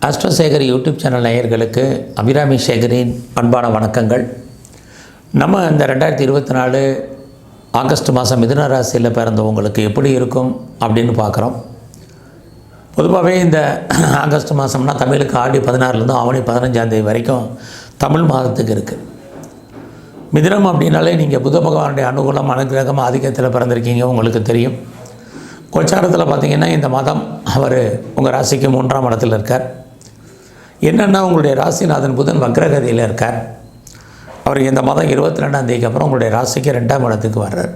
ஆஸ்ட்ரோசேகர் YouTube channel நேயர்களுக்கு அபிராமி சேகரின் அன்பான வணக்கங்கள். நம்ம இந்த 2024 ஆகஸ்ட் மாதம் மிதுன ராசியில் பிறந்தவங்களுக்கு எப்படி இருக்கும் அப்படின்னு பார்க்குறோம். பொதுவாகவே இந்த ஆகஸ்ட் மாதம்னா தமிழுக்கு ஆடி 16லேருந்து ஆவணி 15ஆம் தேதி வரைக்கும் தமிழ் மாதத்துக்கு இருக்குது. மிதுனம் அப்படின்னாலே நீங்கள் புத பகவானுடைய அனுகூலம் அனுகிரகம் ஆதிக்கத்தில் பிறந்திருக்கீங்க, உங்களுக்கு தெரியும். கோச்சாரத்தில் பார்த்திங்கன்னா இந்த மாதம் அவர் உங்கள் ராசிக்கு 3ஆம் இடத்தில் இருக்கார். என்னென்னா உங்களுடைய ராசிநாதன் புதன் வக்ரகதியில் இருக்கார். அவர் இந்த மாதம் 22ஆம் தேதிக்கு அப்புறம் உங்களுடைய ராசிக்கு 2ஆம் இடத்துக்கு வர்றார்.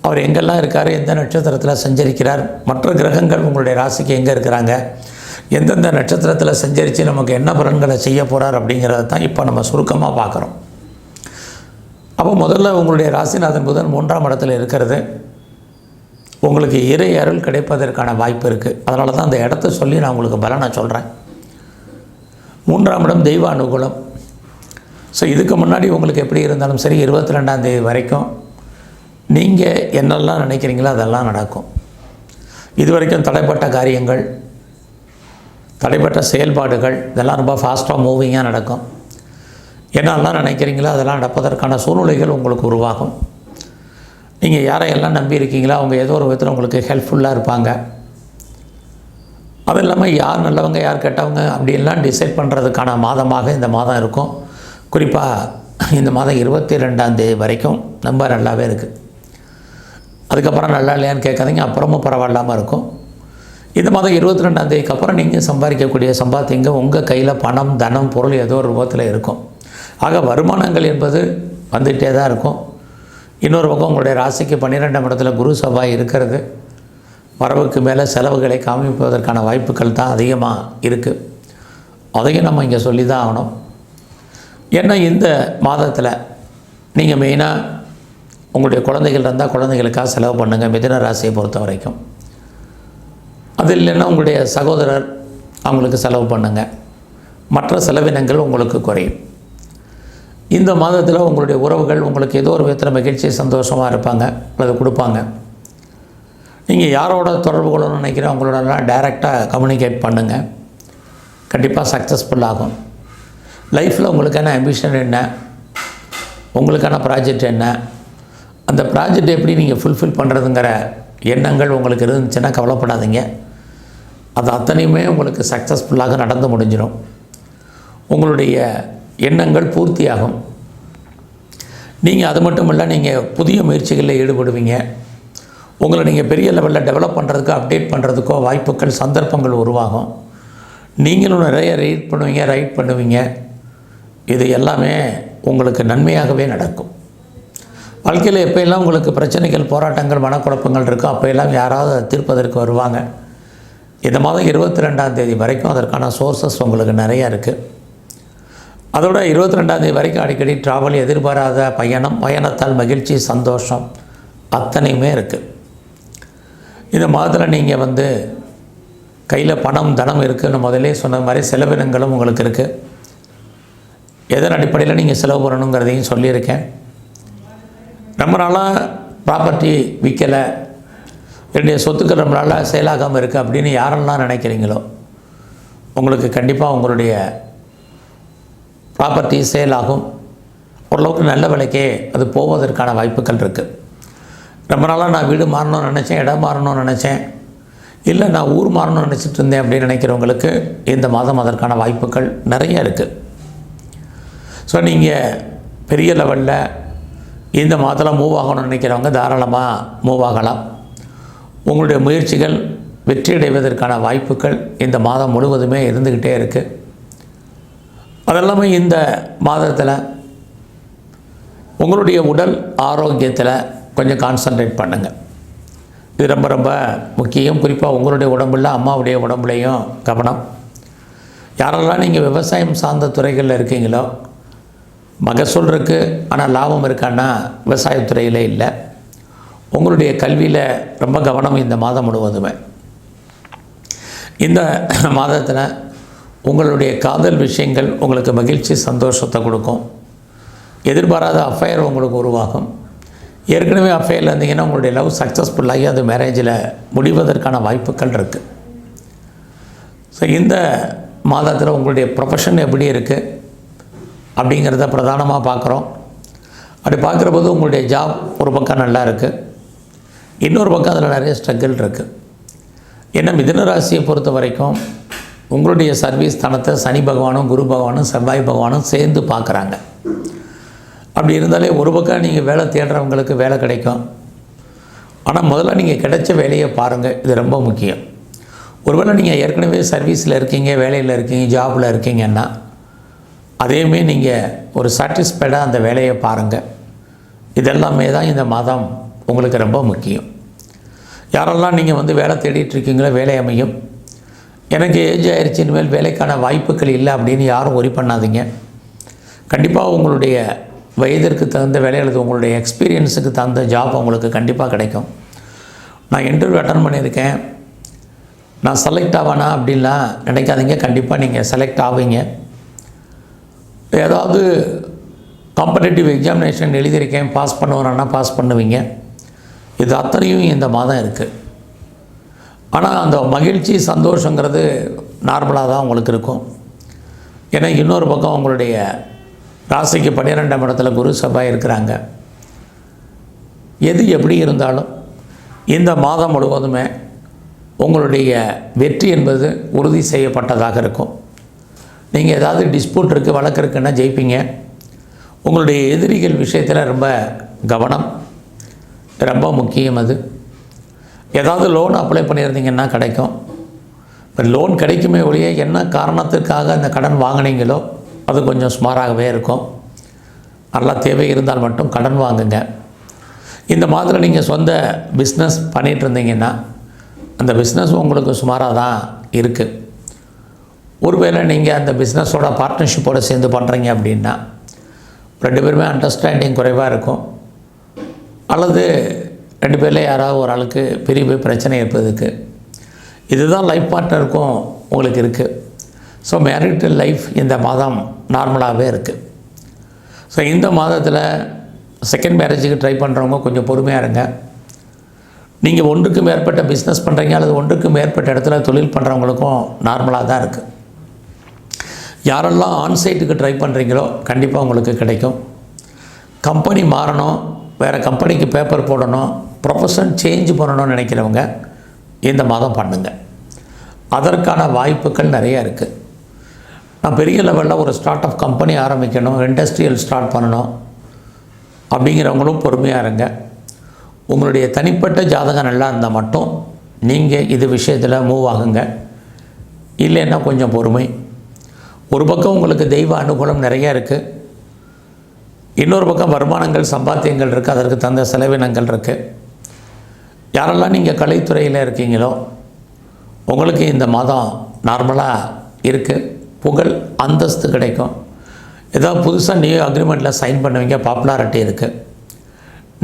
அவர் எங்கெல்லாம் இருக்கார், எந்த நட்சத்திரத்தில் சஞ்சரிக்கிறார், மற்ற கிரகங்கள் உங்களுடைய ராசிக்கு எங்கே இருக்கிறாங்க, எந்தெந்த நட்சத்திரத்தில் சஞ்சரித்து நமக்கு என்ன பலன்களை செய்ய போகிறார் அப்படிங்கிறத தான் இப்போ நம்ம சுருக்கமாக பார்க்குறோம். அப்போ முதல்ல உங்களுடைய ராசிநாதன் புதன் 3ஆம் இடத்துல இருக்கிறது உங்களுக்கு இறை அருள் கிடைப்பதற்கான வாய்ப்பு இருக்குது. அதனால தான் அந்த இடத்த சொல்லி நான் உங்களுக்கு பலனை சொல்கிறேன். 3ஆம் இடம் தெய்வ அனுகூலம். ஸோ இதுக்கு முன்னாடி உங்களுக்கு எப்படி இருந்தாலும் சரி 22ஆம் தேதி வரைக்கும் நீங்கள் என்னெல்லாம் நினைக்கிறீங்களோ அதெல்லாம் நடக்கும். இது வரைக்கும் தடைப்பட்ட காரியங்கள், தடைப்பட்ட செயல்பாடுகள் இதெல்லாம் ரொம்ப ஃபாஸ்ட்டாக மூவிங்காக நடக்கும். என்னெல்லாம் நினைக்கிறீங்களோ அதெல்லாம் நடப்பதற்கான சூழ்நிலைகள் உங்களுக்கு உருவாகும். நீங்கள் யாரையெல்லாம் நம்பி இருக்கீங்களோ அவங்க ஏதோ ஒரு விதத்தில் உங்களுக்கு ஹெல்ப்ஃபுல்லாக இருப்பாங்க. அது இல்லாமல் யார் நல்லவங்க யார் கெட்டவங்க அப்படின்லாம் டிசைட் பண்ணுறதுக்கான மாதமாக இந்த மாதம் இருக்கும். குறிப்பாக இந்த மாதம் 22ஆம் தேதி வரைக்கும் ரொம்ப நல்லாவே இருக்குது. அதுக்கப்புறம் நல்லா இல்லையான்னு கேட்காதீங்க, அப்புறமும் பரவாயில்லாமல் இருக்கும். இந்த மாதம் 22ஆம் தேதிக்கு அப்புறம் நீங்கள் சம்பாதிக்கக்கூடிய சம்பாத்தியங்க உங்கள் கையில் பணம் தனம் பொருள் ஏதோ ஒரு ரூபத்தில் இருக்கும். ஆக வருமானங்கள் என்பது வந்துகிட்டே தான் இருக்கும். இன்னொரு பக்கம் உங்களுடைய ராசிக்கு 12ஆம் இடத்துல குரு செவ்வாய் இருக்கிறது வரவுக்கு மேலே செலவுகளை காமிப்பதற்கான வாய்ப்புகள் தான் அதிகமாக இருக்குது. அதையும் நம்ம இங்கே சொல்லி தான் ஆகணும். ஏன்னா இந்த மாதத்தில் நீங்கள் மெயினாக உங்களுடைய குழந்தைகள் இருந்தால் குழந்தைகளுக்காக செலவு பண்ணுங்கள். மிதுன ராசியை பொறுத்த வரைக்கும் அது இல்லைன்னா உங்களுடைய சகோதரர் அவங்களுக்கு செலவு பண்ணுங்கள். மற்ற செலவினங்கள் உங்களுக்கு குறையும். இந்த மாதத்தில் உங்களுடைய உறவுகள் உங்களுக்கு ஏதோ ஒரு விதத்தில் மகிழ்ச்சி சந்தோஷமாக இருப்பாங்க அல்லது கொடுப்பாங்க. நீங்கள் யாரோட தொடர்பு கொள்ளணும்னு நினைக்கிறோம் அவங்களோடலாம் டைரெக்டாக கம்யூனிகேட் பண்ணுங்கள். கண்டிப்பாக சக்ஸஸ்ஃபுல் ஆகும். லைஃப்பில் உங்களுக்கான ஆம்பிஷன் என்ன, உங்களுக்கான ப்ராஜெக்ட் என்ன, அந்த ப்ராஜெக்ட் எப்படி நீங்கள் ஃபுல்ஃபில் பண்ணுறதுங்கிற எண்ணங்கள் உங்களுக்கு இருந்துச்சுன்னா கவலைப்படாதீங்க. அது அத்தனையுமே உங்களுக்கு சக்ஸஸ்ஃபுல்லாக நடந்து முடிஞ்சிடும். உங்களுடைய எண்ணங்கள் பூர்த்தியாகும். நீங்கள் அது மட்டும் இல்லை, நீங்கள் புதிய முயற்சிகளில் ஈடுபடுவீங்க. உங்களை நீங்கள் பெரிய லெவலில் டெவலப் பண்ணுறதுக்கோ அப்டேட் பண்ணுறதுக்கோ வாய்ப்புகள் சந்தர்ப்பங்கள் உருவாகும். நீங்களும் நிறைய ரைட் பண்ணுவீங்க. இது எல்லாமே உங்களுக்கு நன்மையாகவே நடக்கும். வாழ்க்கையில் எப்போயெல்லாம் உங்களுக்கு பிரச்சனைகள் போராட்டங்கள் மனக்குழப்பங்கள் இருக்கோ அப்போயெல்லாம் யாராவது தீர்ப்பதற்கு வருவாங்க. இந்த மாதம் 22ஆம் தேதி வரைக்கும் அதற்கான சோர்ஸஸ் உங்களுக்கு நிறையா இருக்குது. அதோட 22ஆம் தேதி வரைக்கும் அடிக்கடி ட்ராவல், எதிர்பாராத பயணம், பயணத்தால் மகிழ்ச்சி சந்தோஷம் அத்தனையுமே இருக்குது. இந்த மாதத்தில் நீங்கள் கையில் பணம் தனம் இருக்குதுன்னு முதலே சொன்ன மாதிரி செலவினங்களும் உங்களுக்கு இருக்குது. எதன் அடிப்படையில் நீங்கள் செலவு பண்ணணுங்கிறதையும் சொல்லியிருக்கேன். ரொம்ப நாளாக ப்ராப்பர்ட்டி விற்கலை, என்னுடைய சொத்துக்கள் ரொம்ப நாளாக செயலாகாமல் இருக்குது அப்படின்னு யாரெல்லாம் நினைக்கிறீங்களோ உங்களுக்கு கண்டிப்பாக உங்களுடைய ப்ராப்பர்ட்டி சேல் ஆகும். ஓரளவுக்கு நல்ல விலைக்கே அது போவதற்கான வாய்ப்புகள் இருக்குது. ரொம்ப நாளாக நான் வீடு மாறணும்னு நினச்சேன், இடம் மாறணும்னு நினச்சேன், இல்லை நான் ஊர் மாறணும்னு நினச்சிட்டு இருந்தேன் அப்படின்னு நினைக்கிறவங்களுக்கு இந்த மாதம் அதற்கான வாய்ப்புகள் நிறைய இருக்குது. ஸோ நீங்கள் பெரிய லெவலில் இந்த மாதத்தில் மூவ் ஆகணும்னு நினைக்கிறவங்க தாராளமாக மூவ் ஆகலாம். உங்களுடைய முயற்சிகள் வெற்றியடைவதற்கான வாய்ப்புகள் இந்த மாதம் முழுவதுமே இருந்துக்கிட்டே இருக்குது. அதெல்லாமே இந்த மாதத்தில் உங்களுடைய உடல் ஆரோக்கியத்தில் கொஞ்சம் கான்சன்ட்ரேட் பண்ணுங்கள். இது ரொம்ப ரொம்ப முக்கியம். குறிப்பாக உங்களுடைய உடம்புல அம்மாவுடைய உடம்புலையும் கவனம். யாரெல்லாம் நீங்கள் விவசாயம் சார்ந்த துறைகளில் இருக்கீங்களோ மகசூல் இருக்குது ஆனால் லாபம் இருக்கான்னா விவசாயத்துறையில் இல்லை. உங்களுடைய கல்வியில் ரொம்ப கவனம் இந்த மாதம் முழுவதுமே. இந்த மாதத்தில் உங்களுடைய காதல் விஷயங்கள் உங்களுக்கு மகிழ்ச்சி சந்தோஷத்தை கொடுக்கும். எதிர்பாராத அஃபையர் உங்களுக்கு உருவாகும். ஏற்கனவே அஃபையரில் இருந்தீங்கன்னா உங்களுடைய லவ் சக்ஸஸ்ஃபுல்லாகி அது மேரேஜில் முடிவதற்கான வாய்ப்புகள் இருக்குது. ஸோ இந்த மாதத்தில் உங்களுடைய ப்ரொஃபஷன் எப்படி இருக்குது அப்படிங்கிறத பிரதானமாக பார்க்குறோம். அப்படி பார்க்குற போது உங்களுடைய ஜாப் ஒரு பக்கம் நல்லா இருக்குது, இன்னொரு பக்கம் அதில் நிறைய ஸ்ட்ரகிள் இருக்குது. ஏன்னா மிதுன ராசியை பொறுத்த வரைக்கும் உங்களுடைய சர்வீஸ் ஸ்தானத்தை சனி பகவானும் குரு பகவானும் செவ்வாய் பகவானும் சேர்ந்து பார்க்குறாங்க. அப்படி இருந்தாலே ஒரு பக்கம் நீங்கள் வேலை தேடுறவங்களுக்கு வேலை கிடைக்கும். ஆனால் முதல்ல நீங்கள் கிடைச்ச வேலையை பாருங்கள், இது ரொம்ப முக்கியம். ஒருவேளை நீங்கள் ஏற்கனவே சர்வீஸில் இருக்கீங்க, வேலையில் இருக்கீங்க, ஜாபில் இருக்கீங்கன்னா அதேமே நீங்கள் ஒரு சாட்டிஸ்ஃபைடாக அந்த வேலையை பாருங்கள். இதெல்லாமே தான் இந்த மாதம் உங்களுக்கு ரொம்ப முக்கியம். யாரெல்லாம் நீங்கள் வேலை தேடிட்டுருக்கீங்களோ வேலை அமையும். எனக்கு ஏஜ் ஆயிடுச்சு, இனிமேல் வேலைக்கான வாய்ப்புகள் இல்லை அப்படின்னு யாரும் ஒரி பண்ணாதீங்க. கண்டிப்பாக உங்களுடைய வயதிற்கு தகுந்த வேலை அல்லது உங்களுடைய எக்ஸ்பீரியன்ஸுக்கு தகுந்த ஜாப் உங்களுக்கு கண்டிப்பாக கிடைக்கும். நான் இன்டர்வியூ அட்டன் பண்ணியிருக்கேன், நான் செலக்ட் ஆவேனா அப்படின்லாம் நினைக்காதீங்க. கண்டிப்பாக நீங்கள் செலக்ட் ஆவீங்க. ஏதாவது காம்படேட்டிவ் எக்ஸாமினேஷன் எழுதியிருக்கேன், பாஸ் பண்ணுவேன்னா பாஸ் பண்ணுவீங்க. இது அத்தனையும் இந்த மாதம் இருக்குது. ஆனால் அந்த மகிழ்ச்சி சந்தோஷங்கிறது நார்மலாக தான் உங்களுக்கு இருக்கும். ஏன்னா இன்னொரு பக்கம் உங்களுடைய ராசிக்கு 12ஆம் இடத்துல குரு செவ்வாய் இருக்கிறாங்க. எது எப்படி இருந்தாலும் இந்த மாதம் முழுவதுமே உங்களுடைய வெற்றி என்பது உறுதி செய்யப்பட்டதாக இருக்கும். நீங்கள் ஏதாவது டிஸ்பியூட் இருக்குது, வழக்கு இருக்குன்னா ஜெயிப்பீங்க. உங்களுடைய எதிரிகள் விஷயத்தில் ரொம்ப கவனம், ரொம்ப முக்கியம். அது ஏதாவது லோன் அப்ளை பண்ணியிருந்தீங்கன்னா கிடைக்கும். இப்போ லோன் கிடைக்குமே ஒழிய என்ன காரணத்திற்காக அந்த கடன் வாங்கினீங்களோ அது கொஞ்சம் சுமாராகவே இருக்கும். நல்லா தேவை இருந்தால் மட்டும் கடன் வாங்குங்க. இந்த மாதிரி நீங்கள் சொந்த பிஸ்னஸ் பண்ணிகிட்டு இருந்தீங்கன்னா அந்த பிஸ்னஸ் உங்களுக்கு சுமாராக தான் இருக்குது. ஒருவேளை நீங்கள் அந்த பிஸ்னஸோட பார்ட்னர்ஷிப்போடு சேர்ந்து பண்ணுறீங்க அப்படின்னா 2 பேருமே அண்டர்ஸ்டாண்டிங் குறைவாக இருக்கும். அல்லது 2 பேரில் யாராவது ஒரு ஆளுக்கு பிரிவு பிரச்சனை இருப்பதுக்கு இதுதான் லைஃப் பார்ட்னருக்கும் உங்களுக்கு இருக்குது. ஸோ மேரிட்டல் லைஃப் இந்த மாதம் நார்மலாகவே இருக்குது. ஸோ இந்த மாதத்தில் செகண்ட் மேரேஜுக்கு ட்ரை பண்ணுறவங்க கொஞ்சம் பொறுமையாக இருங்க. நீங்கள் ஒன்றுக்கு மேற்பட்ட பிஸ்னஸ் பண்ணுறீங்க அல்லது ஒன்றுக்கு மேற்பட்ட இடத்துல தொழில் பண்ணுறவங்களுக்கும் நார்மலாக தான் இருக்குது. யாரெல்லாம் ஆன்சைட்டுக்கு ட்ரை பண்ணுறீங்களோ கண்டிப்பாக உங்களுக்கு கிடைக்கும். கம்பெனி மாறணும், வேறு கம்பெனிக்கு பேப்பர் போடணும், ப்ரொஃபஷன் சேஞ்ச் பண்ணணும்னு நினைக்கிறவங்க இந்த மாதம் பண்ணுங்கள். அதற்கான வாய்ப்புகள் நிறையா இருக்குது. நான் பெரிய லெவலில் ஒரு ஸ்டார்ட் அப் கம்பெனி ஆரம்பிக்கணும், இண்டஸ்ட்ரியல் ஸ்டார்ட் பண்ணணும் அப்படிங்கிறவங்களும் பொறுமையாக இருங்க. உங்களுடைய தனிப்பட்ட ஜாதகம் நல்லா இருந்தால் மட்டும் நீங்கள் இது விஷயத்தில் மூவ் ஆகுங்க. இல்லைன்னா கொஞ்சம் பொறுமை. ஒரு பக்கம் உங்களுக்கு தெய்வ அனுகூலம் நிறையா இருக்குது, இன்னொரு பக்கம் வருமானங்கள் சம்பாத்தியங்கள் இருக்குது, அதற்கு தகுந்த செலவினங்கள் இருக்குது. யாரெல்லாம் நீங்கள் கலைத்துறையில் இருக்கீங்களோ உங்களுக்கு இந்த மாதம் நார்மலாக இருக்குது. புகழ் அந்தஸ்து கிடைக்கும். ஏதாவது புதுசாக நியூ அக்ரிமெண்ட்டில் சைன் பண்ணுவீங்க, பாப்புலாரிட்டி இருக்குது.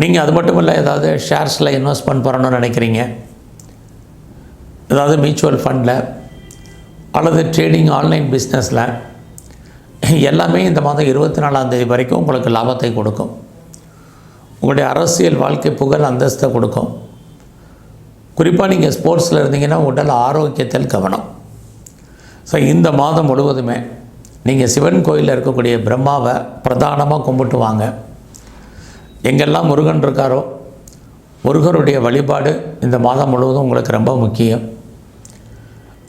நீங்கள் அது மட்டும் இல்லை, ஏதாவது ஷேர்ஸில் இன்வெஸ்ட்மெண்ட் பண்ணணும்னு நினைக்கிறீங்க, ஏதாவது மியூச்சுவல் ஃபண்டில் அல்லது ட்ரேடிங் ஆன்லைன் பிஸ்னஸில், எல்லாமே இந்த மாதம் 24ஆம் தேதி வரைக்கும் உங்களுக்கு லாபத்தை கொடுக்கும். உங்களுடைய அரசியல் வாழ்க்கை புகழ் அந்தஸ்தை கொடுக்கும். குறிப்பாக நீங்கள் ஸ்போர்ட்ஸில் இருந்தீங்கன்னா உடல் ஆரோக்கியத்தில் கவனம். ஸோ இந்த மாதம் முழுவதுமே நீங்கள் சிவன் கோயிலில் இருக்கக்கூடிய பிரம்மாவை பிரதானமாக கும்பிட்டு வாங்க. எங்கெல்லாம் முருகன் இருக்காரோ முருகருடைய வழிபாடு இந்த மாதம் முழுவதும் உங்களுக்கு ரொம்ப முக்கியம்.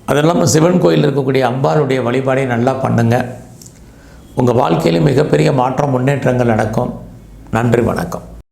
அது இல்லாமல் சிவன் கோயிலில் இருக்கக்கூடிய அம்பாளுடைய வழிபாடை நல்லா பண்ணுங்கள். உங்கள் வாழ்க்கையில் மிகப்பெரிய மாற்றம் முன்னேற்றங்கள் நடக்கும். நன்றி, வணக்கம்.